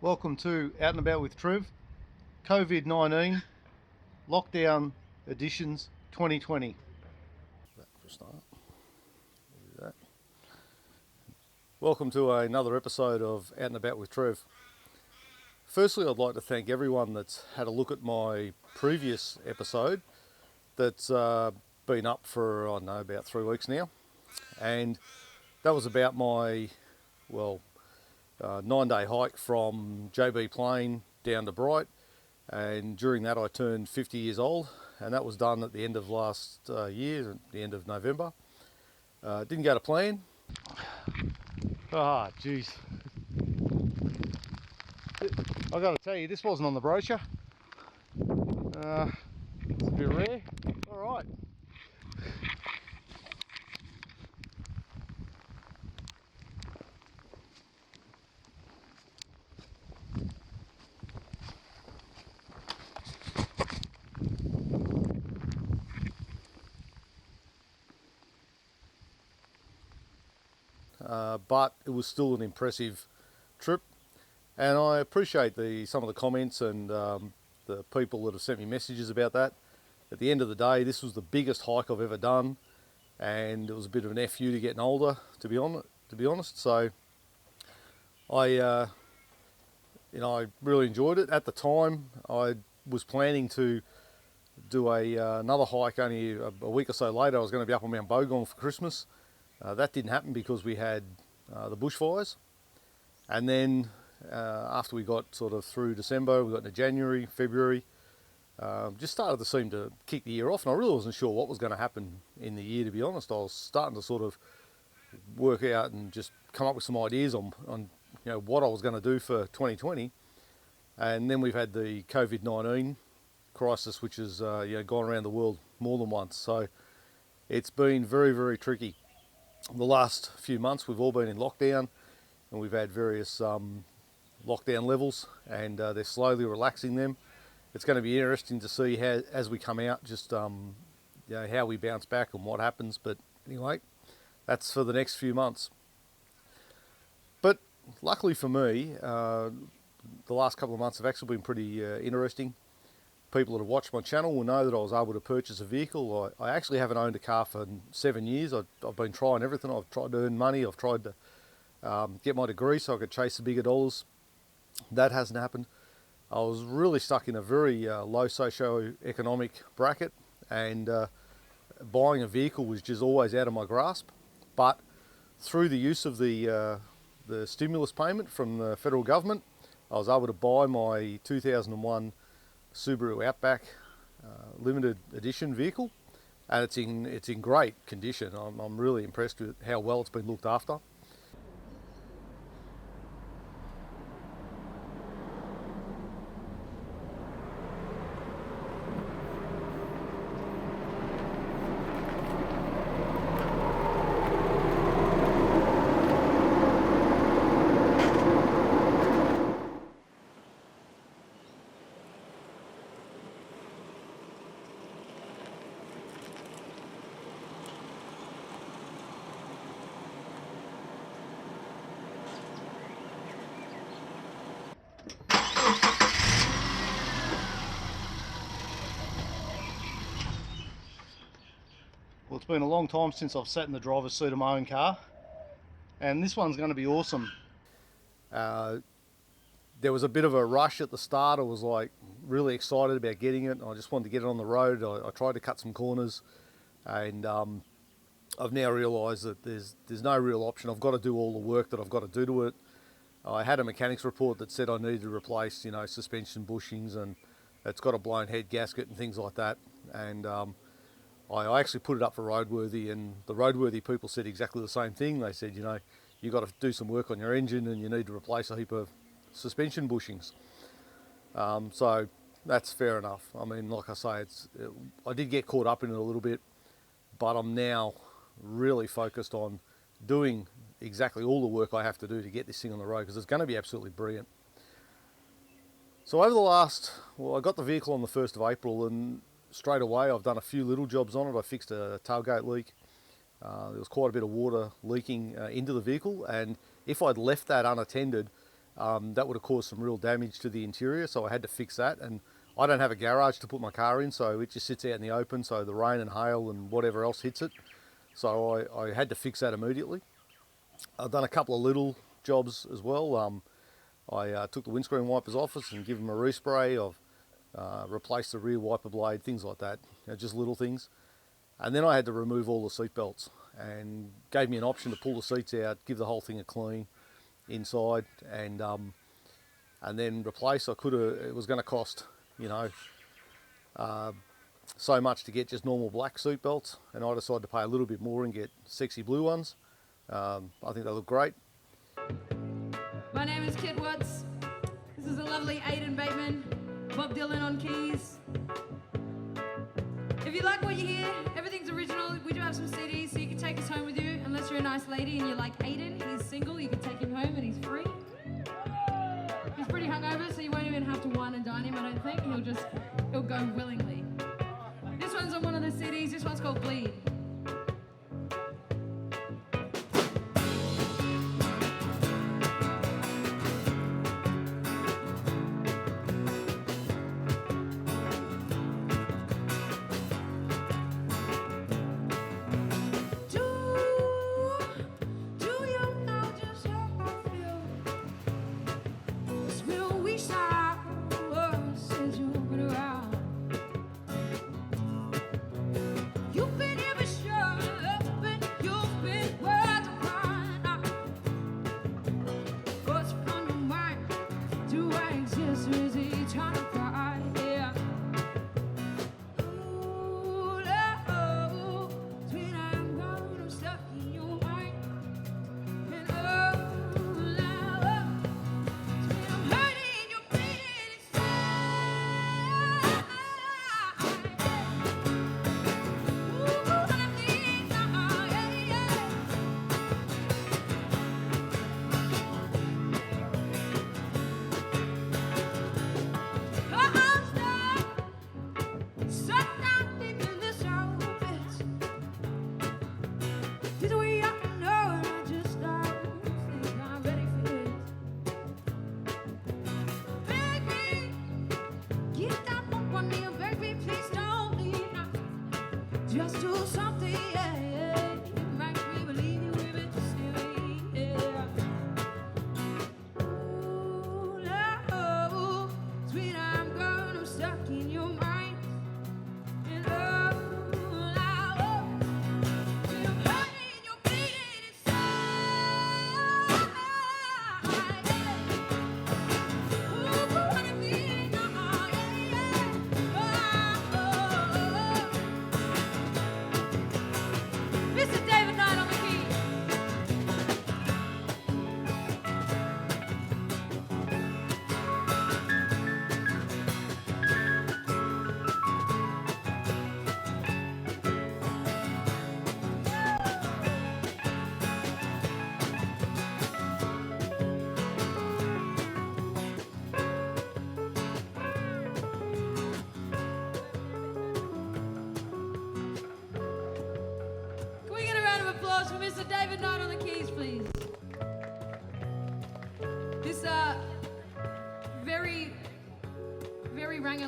Welcome to Out and About with Trev, COVID-19 Lockdown Editions 2020. Welcome to another episode of Out and About with Trev. Firstly, I'd like to thank everyone that's had a look at my previous episode that's been up for, about 3 weeks now. And that was about my, 9-day hike from JB Plain down to Bright. And during that I turned 50 years old, and that was done at the end of last year, at the end of November. Didn't go to plan. Ah, jeez. I got to tell you, this wasn't on the brochure. It's a bit rare. All right. But it was still an impressive trip, and I appreciate some of the comments and the people that have sent me messages about that. At the end of the day, this was the biggest hike I've ever done, and it was a bit of an FU to getting older, to be honest. So I really enjoyed it. At the time, I was planning to do another hike only a week or so later. I was going to be up on Mount Bogong for Christmas. That didn't happen because we had the bushfires, and then after we got sort of through December, we got into January, February, just started to seem to kick the year off, and I really wasn't sure what was going to happen in the year, to be honest. I was starting to sort of work out and just come up with some ideas on what I was going to do for 2020, and then we've had the COVID-19 crisis, which has gone around the world more than once. So it's been very, very tricky. The last few months we've all been in lockdown, and we've had various lockdown levels, and they're slowly relaxing them. It's going to be interesting to see how, as we come out, just how we bounce back and what happens. But anyway, that's for the next few months. But luckily for me, the last couple of months have actually been pretty interesting. People that have watched my channel will know that I was able to purchase a vehicle. I actually haven't owned a car for 7 years. I've been trying everything. I've tried to earn money. I've tried to get my degree so I could chase the bigger dollars. That hasn't happened. I was really stuck in a very low socio-economic bracket, and buying a vehicle was just always out of my grasp. But through the use of the stimulus payment from the federal government, I was able to buy my 2001 Subaru Outback limited edition vehicle, and it's in great condition. I'm really impressed with how well it's been looked after. Well, it's been a long time since I've sat in the driver's seat of my own car, and this one's going to be awesome. There was a bit of a rush at the start. I was like really excited about getting it. I just wanted to get it on the road. I tried to cut some corners, and I've now realised that there's no real option. I've got to do all the work that I've got to do to it. I had a mechanics report that said I needed to replace, suspension bushings, and it's got a blown head gasket and things like that. And I actually put it up for roadworthy, and the roadworthy people said exactly the same thing. They said, you've got to do some work on your engine, and you need to replace a heap of suspension bushings. So that's fair enough. I mean, like I say, I did get caught up in it a little bit, but I'm now really focused on doing exactly all the work I have to do to get this thing on the road, because it's going to be absolutely brilliant. So over I got the vehicle on the 1st of April, and straight away I've done a few little jobs on it. I fixed a tailgate leak. There was quite a bit of water leaking into the vehicle, and if I'd left that unattended, that would have caused some real damage to the interior, so I had to fix that. And I don't have a garage to put my car in, so it just sits out in the open, so the rain and hail and whatever else hits it. So I had to fix that immediately. I've done a couple of little jobs as well. I took the windscreen wipers off it and give them a respray. I've replaced the rear wiper blade, things like that, just little things. And then I had to remove all the seat belts, and gave me an option to pull the seats out, give the whole thing a clean inside, and then replace. It was going to cost, so much to get just normal black seat belts, and I decided to pay a little bit more and get sexy blue ones. I think they look great. My name is Kit Watts. This is a lovely Aiden Bateman, Bob Dylan on keys. If you like what you hear, everything's original. We do have some CDs, so you can take us home with you. Unless you're a nice lady and you're like Aiden, he's single, you can take him home and he's free. He's pretty hungover, so you won't even have to wine and dine him, I don't think. He'll go willingly. This one's on one of the CDs. This one's called Bleed.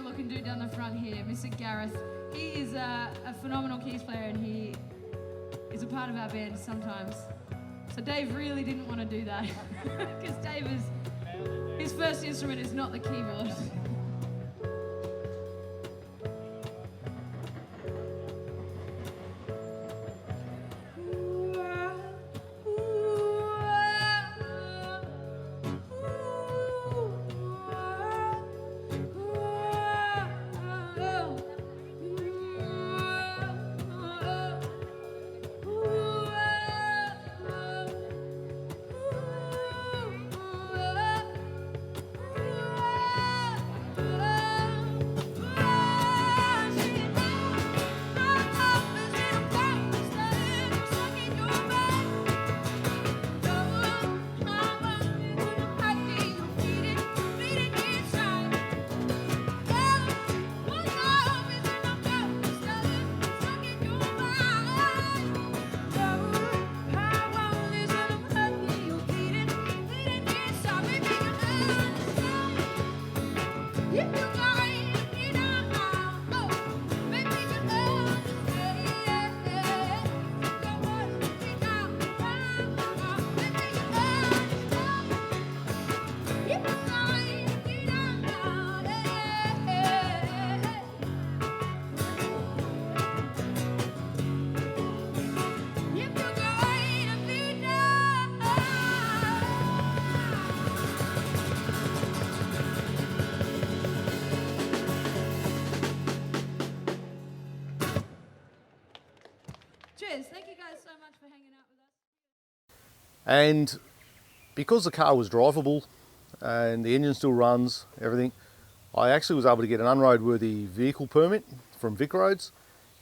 Looking dude down the front here, Mr. Gareth. He is a phenomenal keys player, and he is a part of our band sometimes. So Dave really didn't want to do that because his first instrument is not the keyboard. And because the car was drivable and the engine still runs, everything, I actually was able to get an unroadworthy vehicle permit from Vic Roads,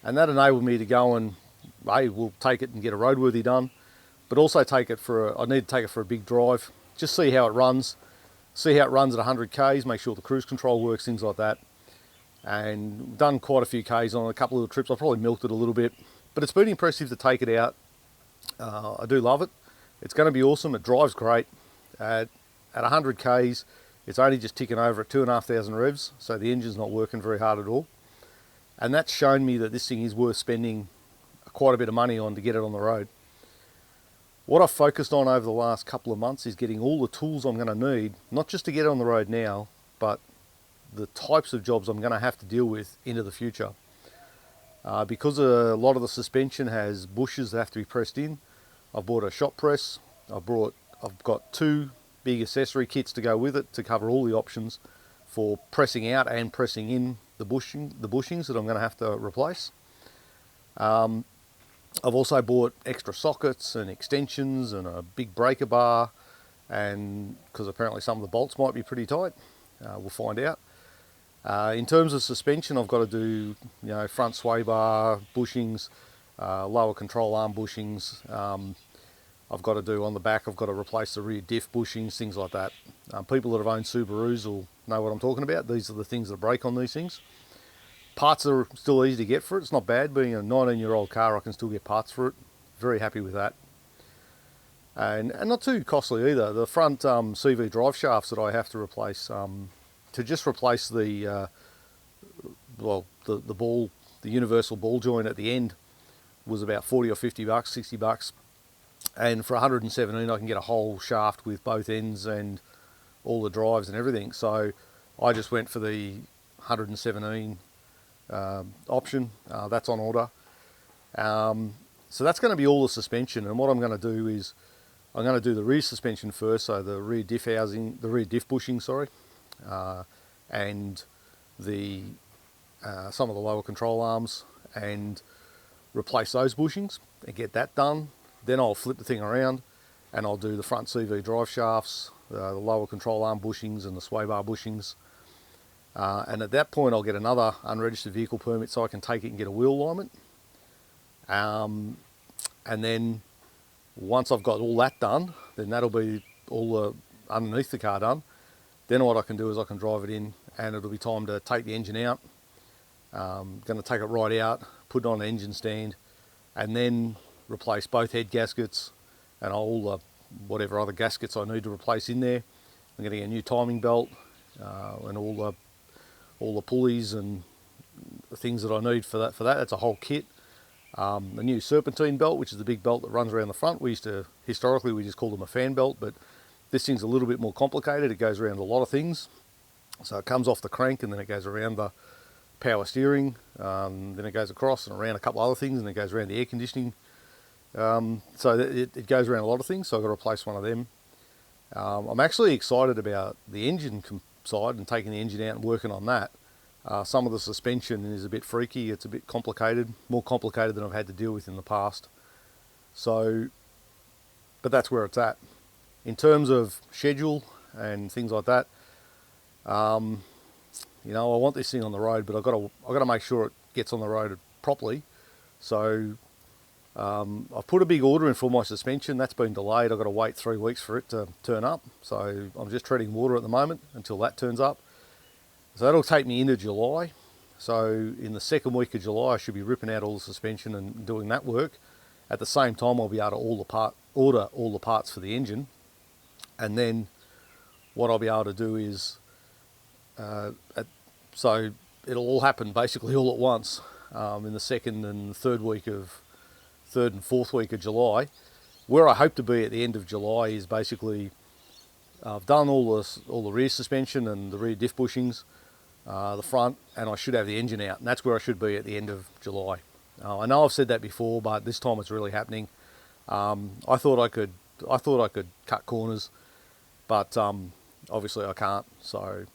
and that enabled me to go and, we'll take it and get a roadworthy done, but also I need to take it for a big drive, just see how it runs at 100 k's, make sure the cruise control works, things like that. And done quite a few k's on a couple of little trips. I probably milked it a little bit, but it's been impressive to take it out. I do love it. It's going to be awesome. It drives great. At 100 k's, it's only just ticking over at 2,500 revs, so the engine's not working very hard at all. And that's shown me that this thing is worth spending quite a bit of money on to get it on the road. What I've focused on over the last couple of months is getting all the tools I'm going to need, not just to get it on the road now, but the types of jobs I'm going to have to deal with into the future. Because a lot of the suspension has bushes that have to be pressed in, I've bought a shop press. I've got 2 big accessory kits to go with it to cover all the options for pressing out and pressing in the bushings that I'm going to have to replace. I've also bought extra sockets and extensions and a big breaker bar, and because apparently some of the bolts might be pretty tight, we'll find out. In terms of suspension, I've got to do front sway bar bushings, lower control arm bushings. I've got to do on the back, I've got to replace the rear diff bushings, things like that. People that have owned Subarus will know what I'm talking about. These are the things that break on these things. Parts are still easy to get for it. It's not bad. Being a 19-year-old car, I can still get parts for it. Very happy with that. And not too costly either. The front CV drive shafts that I have to replace, to just replace the ball, the universal ball joint at the end, was about 40 or 50 bucks, 60 bucks. And for 117, I can get a whole shaft with both ends and all the drives and everything. So I just went for the 117 option. That's on order. So that's going to be all the suspension. And what I'm going to do is I'm going to do the rear suspension first, so the rear diff housing, the rear diff bushing, sorry, and the some of the lower control arms, and replace those bushings and get that done. Then I'll flip the thing around and I'll do the front CV drive shafts, the lower control arm bushings and the sway bar bushings. And at that point I'll get another unregistered vehicle permit so I can take it and get a wheel alignment. And then once I've got all that done, then that'll be all the underneath the car done. Then what I can do is I can drive it in, and it'll be time to take the engine out. Going to take it right out, put it on an engine stand, and then replace both head gaskets and all the whatever other gaskets I need to replace in there. I'm going to get a new timing belt and all the pulleys and the things that I need for that. That's a whole kit. A new serpentine belt, which is the big belt that runs around the front. Historically we just called them a fan belt, but this thing's a little bit more complicated. It goes around a lot of things. So it comes off the crank and then it goes around the power steering, then it goes across and around a couple other things, and it goes around the air conditioning. So it goes around a lot of things, so I've got to replace one of them. I'm actually excited about the engine side and taking the engine out and working on that. Some of the suspension is a bit freaky, it's a bit complicated, more complicated than I've had to deal with in the past. So, but that's where it's at. In terms of schedule and things like that, I want this thing on the road, but I've got to make sure it gets on the road properly. So I've put a big order in for my suspension. That's been delayed. I've got to wait 3 weeks for it to turn up. So I'm just treading water at the moment until that turns up. So that'll take me into July. So in the second week of July, I should be ripping out all the suspension and doing that work. At the same time, I'll be able to order all the parts for the engine. And then what I'll be able to do is, so it'll all happen basically all at once in the second and third and fourth week of July. Where I hope to be at the end of July is basically I've done all the rear suspension and the rear diff bushings, the front, and I should have the engine out, and that's where I should be at the end of July. I know I've said that before, but this time it's really happening. I thought I could cut corners, but obviously I can't. So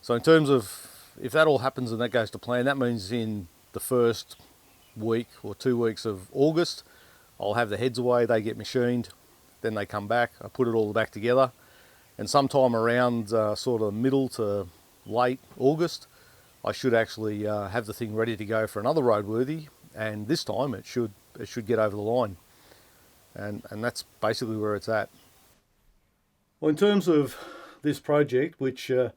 in terms of if that all happens and that goes to plan, that means in the first week or 2 weeks of August, I'll have the heads away, they get machined, then they come back, I put it all back together, and sometime around sort of middle to late August, I should actually have the thing ready to go for another roadworthy, and this time it should get over the line, and that's basically where it's at. Well, in terms of this project, which a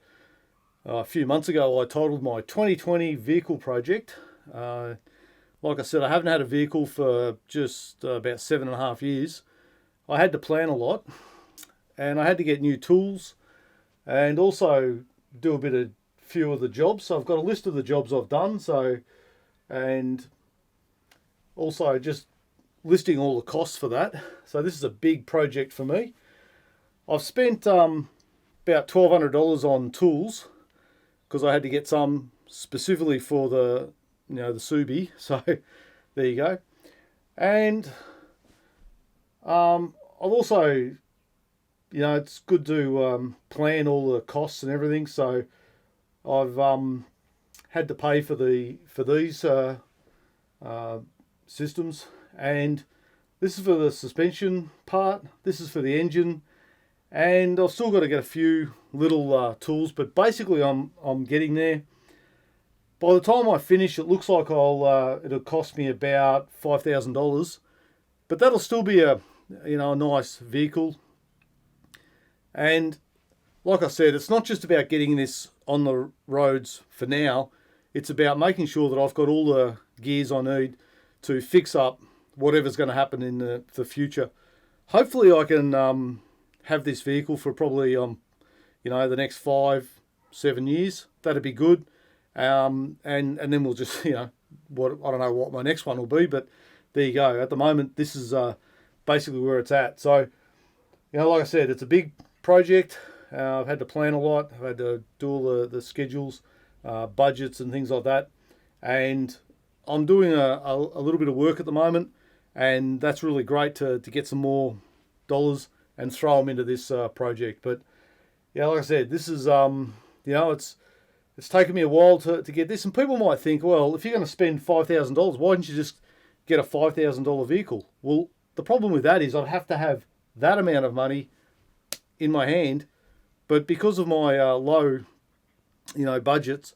few months ago I titled my 2020 vehicle project. Like I said, I haven't had a vehicle for just about 7.5 years. I had to plan a lot, and I had to get new tools and also do a few of the jobs. So I've got a list of the jobs I've done, and also just listing all the costs for that. So this is a big project for me. I've spent about $1,200 on tools because I had to get some specifically for the Suby. So there you go. And I've also, it's good to plan all the costs and everything. So I've had to pay for these systems, and this is for the suspension part. This is for the engine, and I've still got to get a few little tools. But basically, I'm getting there. By the time I finish, it looks like it'll cost me about $5,000, but that'll still be a nice vehicle. And like I said, it's not just about getting this on the roads for now. It's about making sure that I've got all the gears I need to fix up whatever's going to happen in the future. Hopefully, I can have this vehicle for probably the next 5-7 years. That'd be good. And then we'll just, I don't know what my next one will be, but there you go. At the moment, this is basically where it's at. So, like I said, it's a big project. I've had to plan a lot. I've had to do all the schedules, budgets and things like that. And I'm doing a little bit of work at the moment, and that's really great to get some more dollars and throw them into this project. But, like I said, this is, it's taken me a while to get this, and people might think, well, if you're going to spend $5,000, why didn't you just get a $5,000 vehicle? Well, the problem with that is I'd have to have that amount of money in my hand, but because of my low, budgets,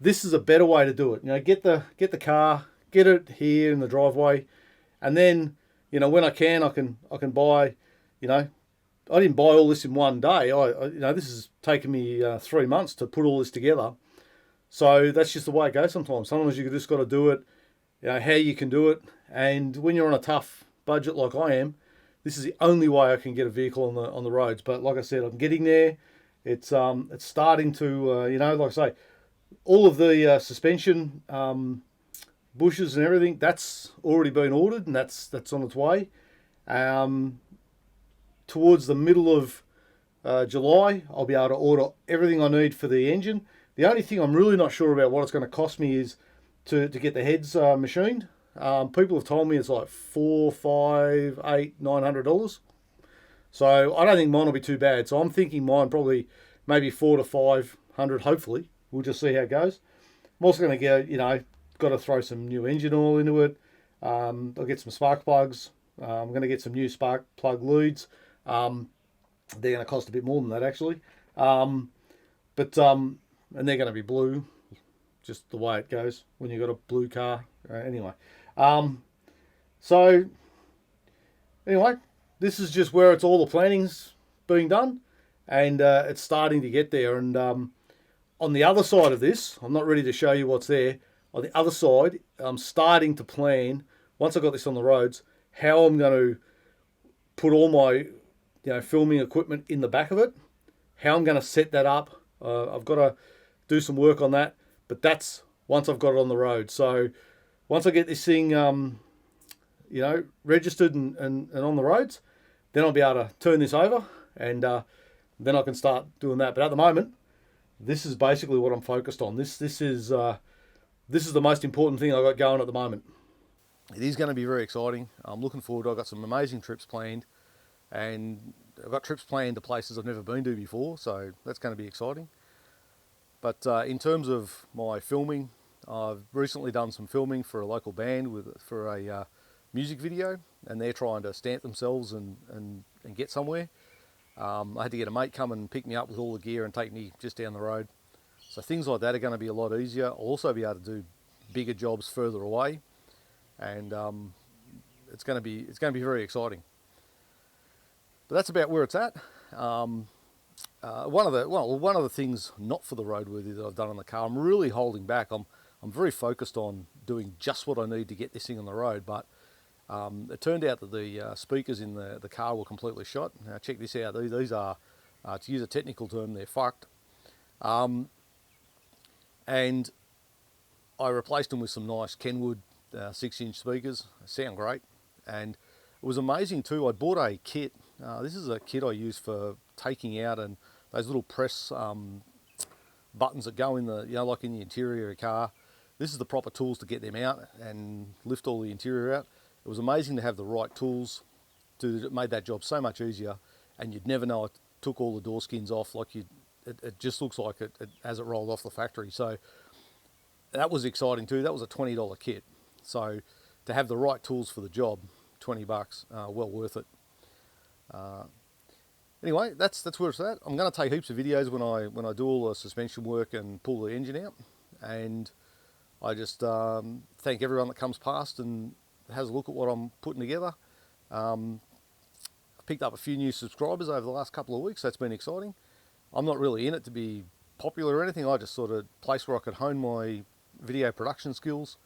this is a better way to do it. Get the car, get it here in the driveway, and then, when I can buy, I didn't buy all this in one day. This has taken me 3 months to put all this together. So that's just the way it goes sometimes. Sometimes you just got to do it, how you can do it. And when you're on a tough budget like I am, this is the only way I can get a vehicle on the roads. But like I said, I'm getting there. It's starting to, like I say, all of the suspension bushes and everything, that's already been ordered, and that's on its way. Towards the middle of July, I'll be able to order everything I need for the engine. The only thing I'm really not sure about what it's going to cost me is to get the heads machined. People have told me it's like $400, $500, $800, $900. So I don't think mine will be too bad. So I'm thinking mine probably maybe $400 to $500. Hopefully, we'll just see how it goes. I'm also going to get got to throw some new engine oil into it. I'll get some spark plugs. I'm going to get some new spark plug leads. They're going to cost a bit more than that actually, and they're going to be blue, just the way it goes when you've got a blue car. Anyway, this is just where it's all the planning's being done, and it's starting to get there. And on the other side of this, I'm not ready to show you what's there. On the other side, I'm starting to plan, once I got this on the roads, how I'm going to put all my filming equipment in the back of it, how I'm going to set that up. I've got to do some work on that, but that's once I've got it on the road. So once I get this thing, registered and on the roads, then I'll be able to turn this over, and then I can start doing that. But at the moment, this is basically what I'm focused on. This is the most important thing I've got going at the moment. It is going to be very exciting. I'm looking forward. I've got some amazing trips planned, and I've got trips planned to places I've never been to before, so that's going to be exciting. But in terms of my filming, I've recently done some filming for a local band for a music video, and they're trying to stamp themselves and get somewhere. I had to get a mate come and pick me up with all the gear and take me just down the road. So things like that are going to be a lot easier. I'll also be able to do bigger jobs further away, and it's going to be very exciting. But that's about where it's at. One of the things not for the roadworthy that I've done on the car, I'm really holding back. I'm very focused on doing just what I need to get this thing on the road, but it turned out that the speakers in the car were completely shot. Now check this out. These are, to use a technical term, they're fucked. And I replaced them with some nice Kenwood 6-inch speakers. They sound great. And it was amazing too. I bought a kit. This is a kit I use for taking out and those little press buttons that go in the, like in the interior of a car. This is the proper tools to get them out and lift all the interior out. It was amazing to have the right tools. It made that job so much easier, and you'd never know it took all the door skins off. Like it just looks like it as it rolled off the factory. So that was exciting too. That was a $20 kit. So to have the right tools for the job, $20, well worth it. Anyway, that's where it's at. I'm going to take heaps of videos when I do all the suspension work and pull the engine out, and I just thank everyone that comes past and has a look at what I'm putting together. I've picked up a few new subscribers over the last couple of weeks. That's been exciting. I'm not really in it to be popular or anything. I just sort of place where I could hone my video production skills.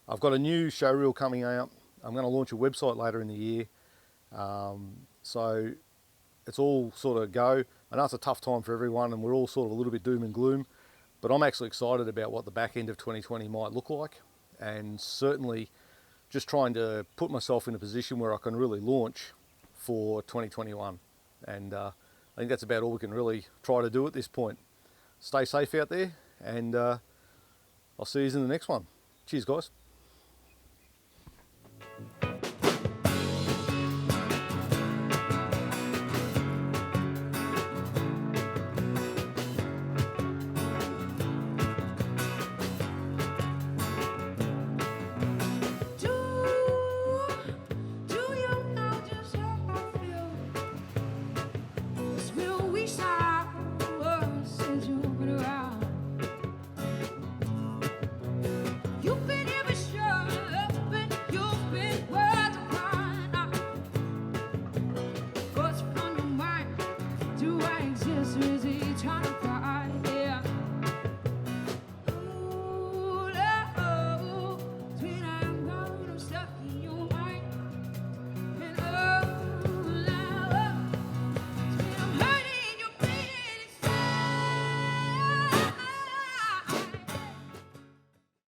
I've got a new show reel coming out. I'm going to launch a website later in the year. So it's all sort of go. I know it's a tough time for everyone and we're all sort of a little bit doom and gloom, but I'm actually excited about what the back end of 2020 might look like, and certainly just trying to put myself in a position where I can really launch for 2021. And I think that's about all we can really try to do at this point. Stay safe out there, and I'll see you in the next one. Cheers, guys.